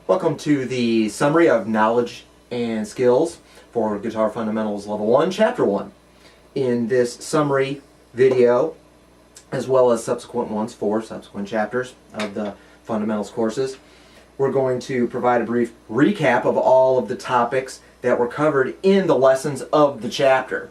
Welcome to the summary of knowledge and skills for Guitar Fundamentals Level 1, Chapter 1. In this summary video, as well as subsequent ones for subsequent chapters of the Fundamentals courses, we're going to provide a brief recap of all of the topics that were covered in the lessons of the chapter.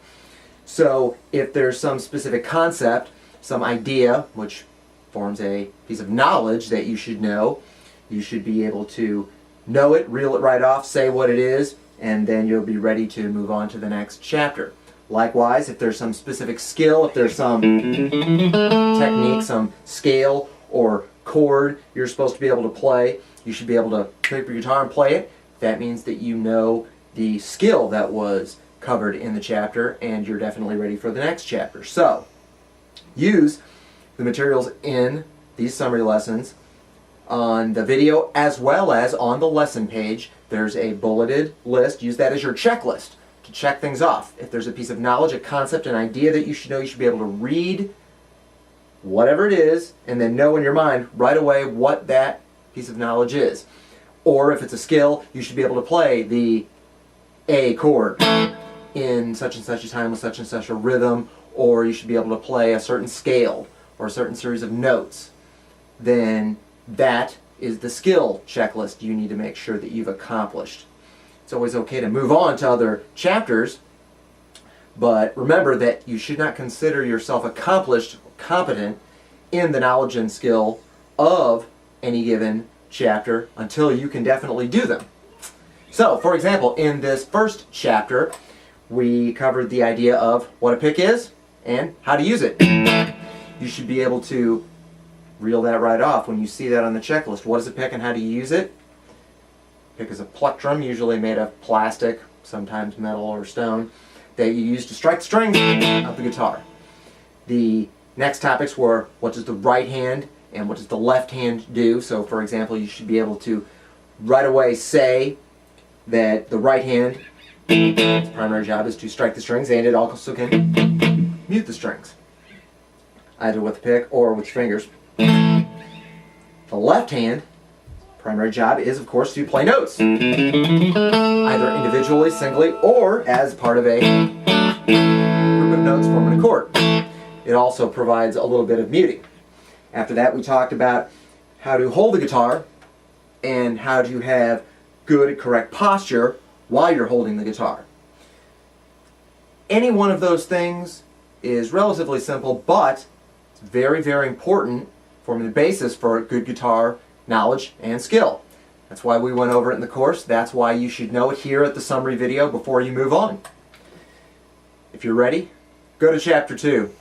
So if there's some specific concept, some idea, which forms a piece of knowledge that you should know, you should be able to know it, reel it right off, say what it is, and then you'll be ready to move on to the next chapter. Likewise, if there's some specific skill, if there's some technique, some scale or chord you're supposed to be able to play, you should be able to pick up your guitar and play it. That means that you know the skill that was covered in the chapter, and you're definitely ready for the next chapter. So, use the materials in these summary lessons on the video as well as on the lesson page. There's a bulleted list. Use that as your checklist to check things off. If there's a piece of knowledge, a concept, an idea that you should know, you should be able to read whatever it is and then know in your mind right away what that piece of knowledge is. Or if it's a skill, you should be able to play the A chord in such and such a time with such and such a rhythm, or you should be able to play a certain scale or a certain series of notes. Then that is the skill checklist you need to make sure that you've accomplished. It's always okay to move on to other chapters, but remember that you should not consider yourself accomplished, competent in the knowledge and skill of any given chapter until you can definitely do them. So, for example, in this first chapter, we covered the idea of what a pick is and how to use it. You should be able to reel that right off when you see that on the checklist. What is a pick and how do you use it? Pick is a plectrum, usually made of plastic, sometimes metal or stone, that you use to strike the strings of the guitar. The next topics were what does the right hand and what does the left hand do. So, for example, you should be able to right away say that the right hand, its primary job is to strike the strings, and it also can mute the strings, either with a pick or with your fingers. The left hand, primary job is, of course, to play notes, either individually, singly, or as part of a group of notes forming a chord. It also provides a little bit of muting. After that, we talked about how to hold the guitar and how to have good, correct posture while you're holding the guitar. Any one of those things is relatively simple, but it's very, very important, forming the basis for good guitar knowledge and skill. That's why we went over it in the course. That's why you should know it here at the summary video before you move on. If you're ready, go to Chapter 2.